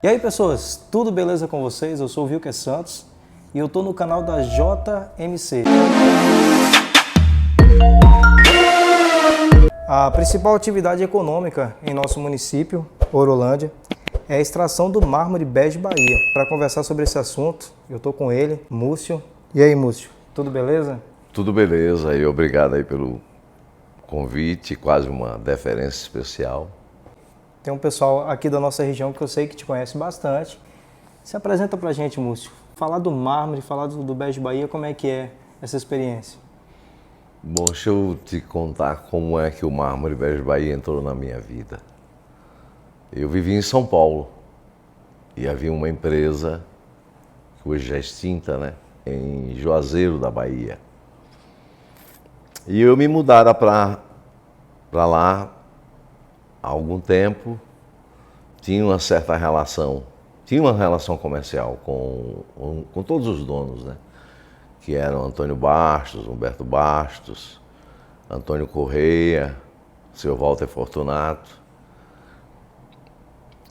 E aí pessoas, tudo beleza com vocês? Eu sou o Wilker Santos e eu tô no canal da JMC. A principal atividade econômica em nosso município, Orolândia, é a extração do mármore bege Bahia. Para conversar sobre esse assunto, eu tô com ele, Múcio. E aí Múcio, tudo beleza? Tudo beleza e obrigado aí pelo convite, quase uma deferência especial. Tem um pessoal aqui da nossa região que eu sei que te conhece bastante. Se apresenta pra gente, Múcio. Falar do mármore, falar do bege Bahia, como é que é essa experiência? Bom, deixa eu te contar como é que o mármore bege Bahia entrou na minha vida. Eu vivi em São Paulo e havia uma empresa, que hoje já é extinta, né, em Juazeiro da Bahia. E eu me mudara para lá há algum tempo, tinha uma certa relação, tinha uma relação comercial com todos os donos, né? Que eram Antônio Bastos, Humberto Bastos, Antônio Correia, seu Walter Fortunato.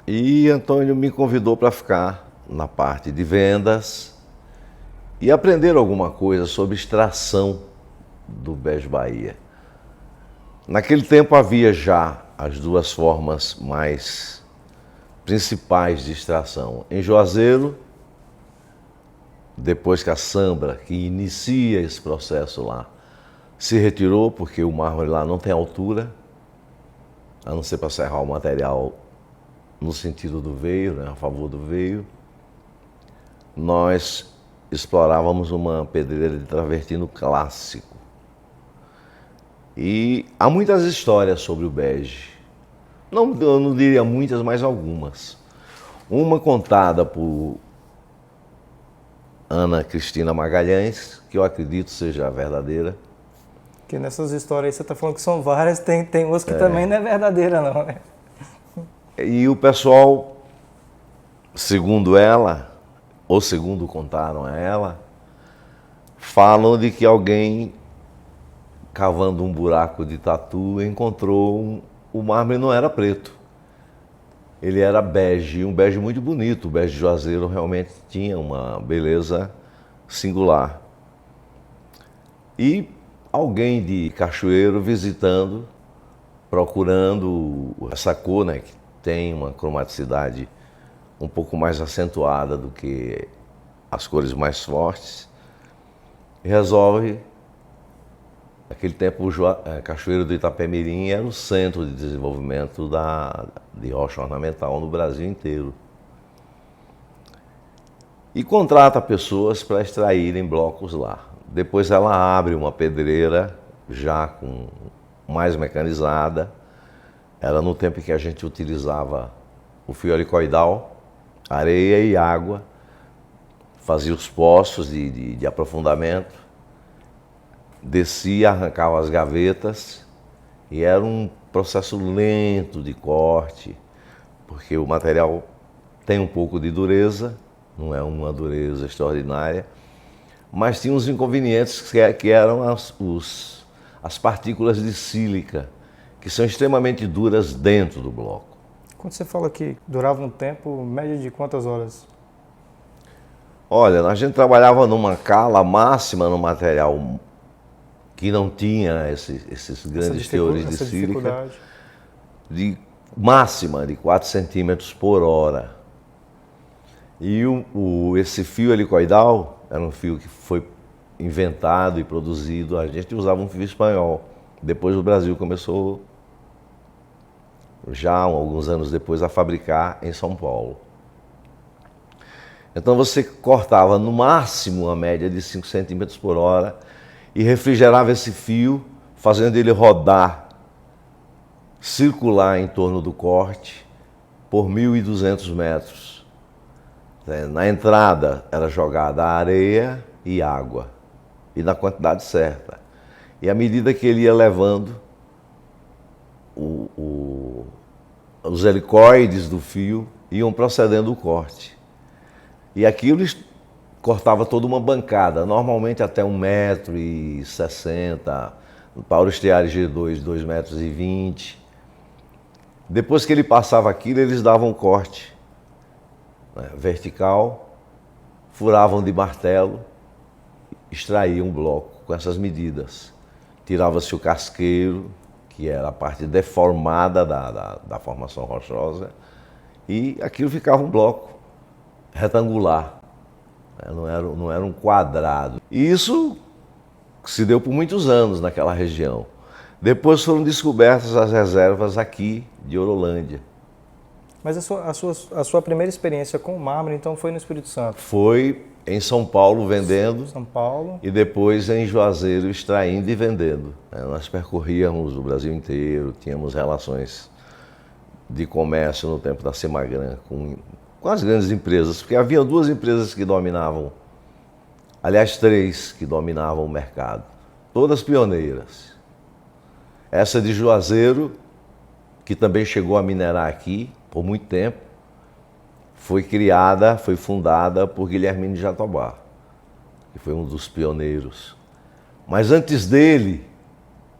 E Antônio me convidou para ficar na parte de vendas e aprender alguma coisa sobre extração do bege Bahia. Naquele tempo havia já as duas formas mais principais de extração. Em Juazeiro, depois que a Sambra, que inicia esse processo lá, se retirou, porque o mármore lá não tem altura, a não ser para serrar o material no sentido do veio, né, a favor do veio, nós explorávamos uma pedreira de travertino clássico. E há muitas histórias sobre o bege. Eu não diria muitas, mas algumas. Uma contada por Ana Cristina Magalhães, que eu acredito seja verdadeira. Porque nessas histórias aí você tá falando que são várias, tem umas que também não é verdadeira não, né? E o pessoal, segundo ela, ou segundo contaram a ela, falam de que alguém cavando um buraco de tatu encontrou o mármore não era preto. Ele era bege, um bege muito bonito. O bege de Juazeiro realmente tinha uma beleza singular. E alguém de Cachoeiro visitando, procurando essa cor, né, que tem uma cromaticidade um pouco mais acentuada do que as cores mais fortes, e resolve. Naquele tempo, Cachoeiro do Itapemirim era o centro de desenvolvimento de rocha ornamental no Brasil inteiro. E contrata pessoas para extraírem blocos lá. Depois ela abre uma pedreira já mais mecanizada. Era no tempo em que a gente utilizava o fio helicoidal, areia e água, fazia os poços de aprofundamento, descia, arrancava as gavetas e era um processo lento de corte, porque o material tem um pouco de dureza, não é uma dureza extraordinária, mas tinha uns inconvenientes que eram as partículas de sílica, que são extremamente duras dentro do bloco. Quando você fala que durava um tempo, média de quantas horas? Olha, a gente trabalhava numa cala máxima no material que não tinha esses grandes teores de sílica, de máxima de 4 centímetros por hora. E esse fio helicoidal era um fio que foi inventado e produzido, a gente usava um fio espanhol. Depois o Brasil começou, já alguns anos depois, a fabricar em São Paulo. Então você cortava no máximo uma média de 5 centímetros por hora, e refrigerava esse fio, fazendo ele rodar, circular em torno do corte por 1.200 metros. Na entrada era jogada areia e água, e na quantidade certa. E à medida que ele ia levando, os helicoides do fio iam procedendo o corte. E aquilo cortava toda uma bancada, normalmente até 1,60 m, para o estiário G2, 2,20 m. Depois que ele passava aquilo, eles davam um corte né, vertical, furavam de martelo, extraíam um bloco com essas medidas. Tirava-se o casqueiro, que era a parte deformada da formação rochosa, e aquilo ficava um bloco retangular, né? Não era um quadrado. E isso se deu por muitos anos naquela região. Depois foram descobertas as reservas aqui de Orolândia. Mas a sua primeira experiência com o mármore, então, foi no Espírito Santo? Foi em São Paulo vendendo. São Paulo. E depois em Juazeiro extraindo e vendendo. Nós percorríamos o Brasil inteiro, tínhamos relações de comércio no tempo da Semagran com as grandes empresas, porque havia duas empresas que dominavam, aliás, três que dominavam o mercado, todas pioneiras. Essa de Juazeiro, que também chegou a minerar aqui por muito tempo, foi fundada por Guilhermino de Jatobá, que foi um dos pioneiros. Mas antes dele,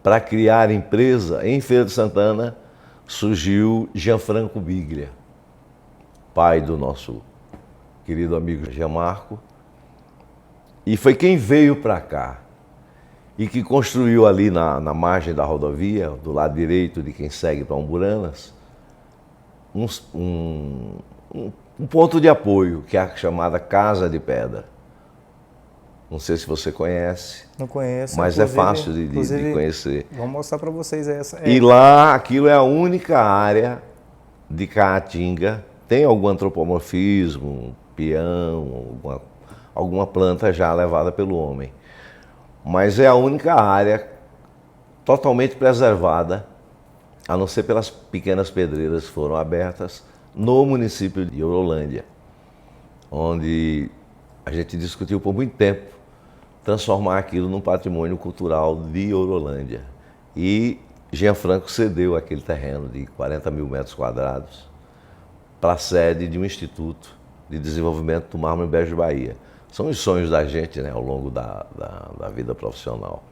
para criar empresa, em Feira de Santana, surgiu Gianfranco Biglia, pai do nosso querido amigo Gianmarco, e foi quem veio para cá e que construiu ali na margem da rodovia, do lado direito de quem segue para Umburanas, um ponto de apoio, que é a chamada Casa de Pedra. Não sei se você conhece. Não conheço. Mas é fácil de conhecer. Vamos mostrar para vocês essa. E lá, aquilo é a única área de Caatinga. Tem algum antropomorfismo, um peão, alguma planta já levada pelo homem. Mas é a única área totalmente preservada, a não ser pelas pequenas pedreiras que foram abertas, no município de Orolândia, onde a gente discutiu por muito tempo transformar aquilo num patrimônio cultural de Orolândia. E Gianfranco cedeu aquele terreno de 40 mil metros quadrados para a sede de um instituto de desenvolvimento do mármore Bege Bahia. São os sonhos da gente, né, ao longo da vida profissional.